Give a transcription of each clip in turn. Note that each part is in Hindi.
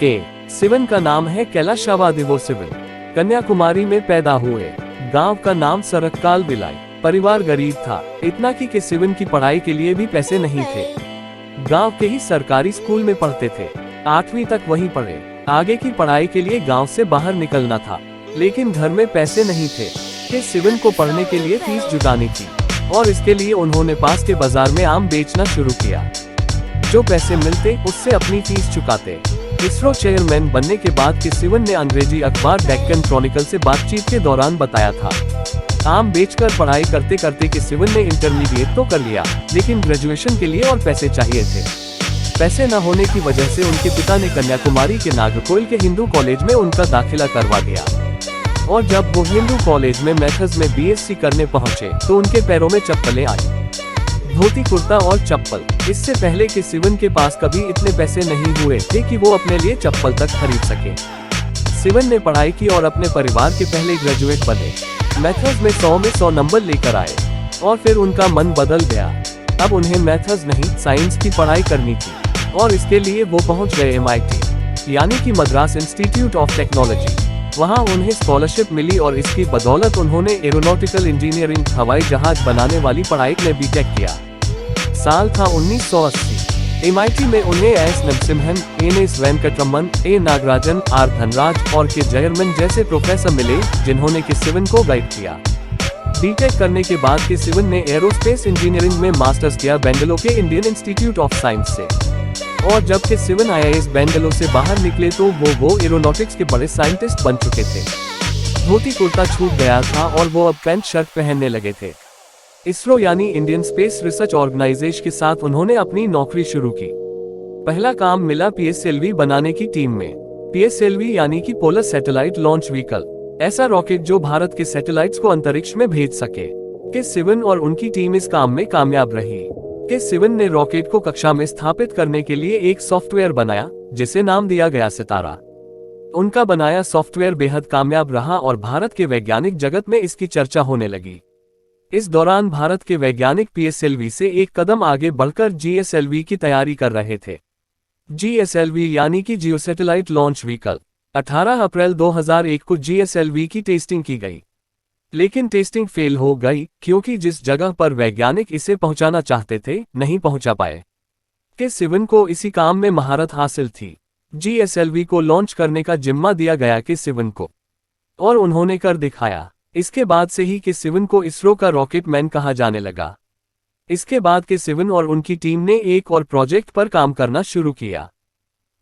के सिवन का नाम है कैलाशवादिवो सिवन। कन्याकुमारी में पैदा हुए। गांव का नाम सरक्काल विलाई। परिवार गरीब था, इतना कि सिवन की पढ़ाई के लिए भी पैसे नहीं थे। गांव के ही सरकारी स्कूल में पढ़ते थे। 8वीं तक वहीं पढ़े। आगे की पढ़ाई के लिए गांव से बाहर निकलना था, लेकिन घर में पैसे नहीं थे कि सिवन को पढ़ने के लिए फीस जुटानी थी, और इसके लिए उन्होंने पास के बाजार में आम बेचना शुरू किया। जो पैसे मिलते उससे अपनी फीस चुकाते। इसरो चेयरमैन बनने के बाद सिवन ने अंग्रेजी अखबार डेक्कन क्रॉनिकल से बातचीत के दौरान बताया था, आम बेचकर पढ़ाई करते करते सिवन ने इंटरमीडिएट तो कर लिया, लेकिन ग्रेजुएशन के लिए और पैसे चाहिए थे। पैसे न होने की वजह से उनके पिता ने कन्याकुमारी के नागरकोइल के हिंदू कॉलेज में उनका दाखिला करवा दिया, और जब वो हिंदू कॉलेज में मैथ्स में बीएससी करने पहुंचे तो उनके पैरों में चप्पलें आई, धोती कुर्ता और चप्पल। इससे पहले सिवन के पास कभी इतने पैसे नहीं हुए थे कि वो अपने लिए चप्पल तक खरीद सके। सिवन ने पढ़ाई की और अपने परिवार के पहले ग्रेजुएट बने। मैथ्स में 100 में 100 नंबर लेकर आए, और फिर उनका मन बदल गया। अब उन्हें मैथ्स नहीं साइंस की पढ़ाई करनी थी, और इसके लिए वो पहुंच गए MIT यानी कि मद्रास इंस्टीट्यूट ऑफ टेक्नोलॉजी। वहां उन्हें स्कॉलरशिप मिली और इसकी बदौलत उन्होंने एरोनॉटिकल इंजीनियरिंग हवाई जहाज बनाने वाली पढ़ाई में बीटेक किया। साल था 1980। MIT में उन्हें S Narasimhan, S Venkataraman, A Nagarajan, R Dhanraj और के जयरमन जैसे प्रोफेसर मिले, जिन्होंने सिवन को गाइड किया। बीटेक करने के बाद सिवन ने एरोस्पेस इंजीनियरिंग में मास्टर्स किया बेंगलुरु के इंडियन इंस्टीट्यूट ऑफ साइंस से। और जब सिवन IIS बेंगलुरु से बाहर निकले तो वो एरोनॉटिक्स के बड़े साइंटिस्ट बन चुके थे। धोती कुर्ता छूट गया था और वो अब पैंट शर्ट पहनने लगे थे। इसरो यानी इंडियन स्पेस रिसर्च ऑर्गेनाइजेशन के साथ उन्होंने अपनी नौकरी शुरू की। पहला काम मिला PSLV बनाने की टीम में। PSLV यानी कि पोलर सैटेलाइट लॉन्च व्हीकल, ऐसा रॉकेट जो भारत के सैटेलाइट्स को अंतरिक्ष में भेज सके। सिवन और उनकी टीम इस काम में कामयाब रही। सिवन ने रॉकेट को कक्षा में स्थापित करने के लिए एक सॉफ्टवेयर बनाया, जिसे नाम दिया गया सितारा। उनका बनाया सॉफ्टवेयर बेहद कामयाब रहा और भारत के वैज्ञानिक जगत में इसकी चर्चा होने लगी। इस दौरान भारत के वैज्ञानिक PSLV से एक कदम आगे बढ़कर GSLV की तैयारी कर रहे थे। GSLV यानी कि जियो सैटेलाइट लॉन्च व्हीकल। 18 अप्रैल 2001 को GSLV की टेस्टिंग की गई, लेकिन टेस्टिंग फेल हो गई क्योंकि जिस जगह पर वैज्ञानिक इसे पहुंचाना चाहते थे नहीं पहुंचा पाए। सिवन को इसी काम में महारत हासिल थी। GSLV को लॉन्च करने का जिम्मा दिया गया सिवन को, और उन्होंने कर दिखाया। इसके बाद से ही सिवन को इसरो का रॉकेट मैन कहा जाने लगा। इसके बाद सिवन और उनकी टीम ने एक और प्रोजेक्ट पर काम करना शुरू किया।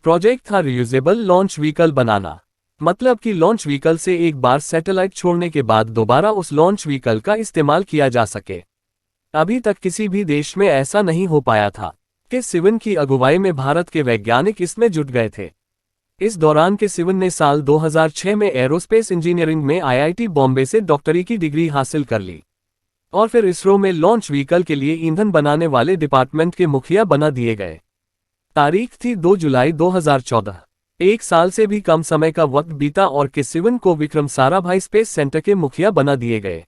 प्रोजेक्ट था रियूजेबल लॉन्च व्हीकल बनाना, मतलब कि लॉन्च व्हीकल से एक बार सैटेलाइट छोड़ने के बाद दोबारा उस लॉन्च व्हीकल का इस्तेमाल किया जा सके। अभी तक किसी भी देश में ऐसा नहीं हो पाया था। सिवन की अगुवाई में भारत के वैज्ञानिक इसमें जुट गए थे। इस दौरान सिवन ने साल 2006 में एरोस्पेस इंजीनियरिंग में IIT बॉम्बे से डॉक्टरी की डिग्री हासिल कर ली, और फिर इसरो में लॉन्च व्हीकल के लिए ईंधन बनाने वाले डिपार्टमेंट के मुखिया बना दिए गए। तारीख थी 2 जुलाई 2014। एक साल से भी कम समय का वक्त बीता और सिवन को विक्रम साराभाई स्पेस सेंटर के मुखिया बना दिए गए।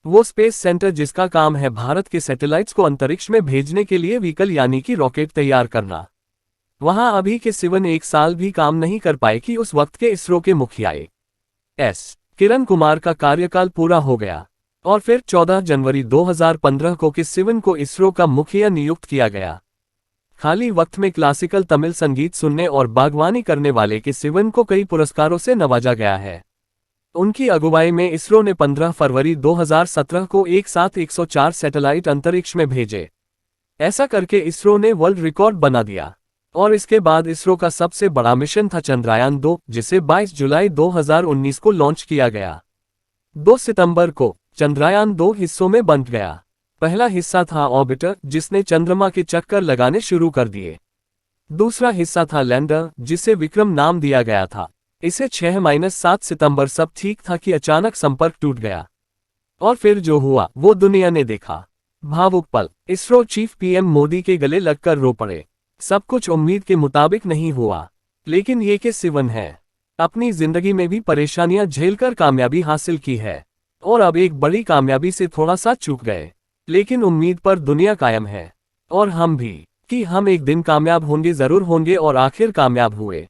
वो स्पेस सेंटर जिसका काम है भारत के सैटेलाइट्स को अंतरिक्ष में भेजने के लिए व्हीकल यानी कि रॉकेट तैयार करना। वहां अभी सिवन एक साल भी काम नहीं कर पाए कि उस वक्त के इसरो के मुखिया एस किरण कुमार का कार्यकाल पूरा हो गया, और फिर 14 जनवरी 2015 को सिवन को इसरो का मुखिया नियुक्त किया गया। खाली वक्त में क्लासिकल तमिल संगीत सुनने और बागवानी करने वाले सिवन को कई पुरस्कारों से नवाजा गया है। उनकी अगुवाई में इसरो ने 15 फरवरी 2017 को एक साथ 104 सैटेलाइट अंतरिक्ष में भेजे। ऐसा करके इसरो ने वर्ल्ड रिकॉर्ड बना दिया। और इसके बाद इसरो का सबसे बड़ा मिशन था चंद्रयान 2, जिसे 22 जुलाई 2019 को लॉन्च किया गया। 2 सितंबर को चंद्रयान 2 हिस्सों में बंट गया। पहला हिस्सा था ऑर्बिटर, जिसने चंद्रमा के चक्कर लगाने शुरू कर दिए। दूसरा हिस्सा था लैंडर, जिसे विक्रम नाम दिया गया था। इसे 6-7 सितंबर सब ठीक था कि अचानक संपर्क टूट गया, और फिर जो हुआ वो दुनिया ने देखा। भावुक पल। इसरो चीफ PM मोदी के गले लगकर रो पड़े। सब कुछ उम्मीद के मुताबिक नहीं हुआ, लेकिन ये सिवन है। अपनी जिंदगी में भी परेशानियां झेलकर कामयाबी हासिल की है, और अब एक बड़ी कामयाबी से थोड़ा सा चूक गए, लेकिन उम्मीद पर दुनिया कायम है, और हम भी, कि हम एक दिन कामयाब होंगे, जरूर होंगे, और आखिर कामयाब हुए।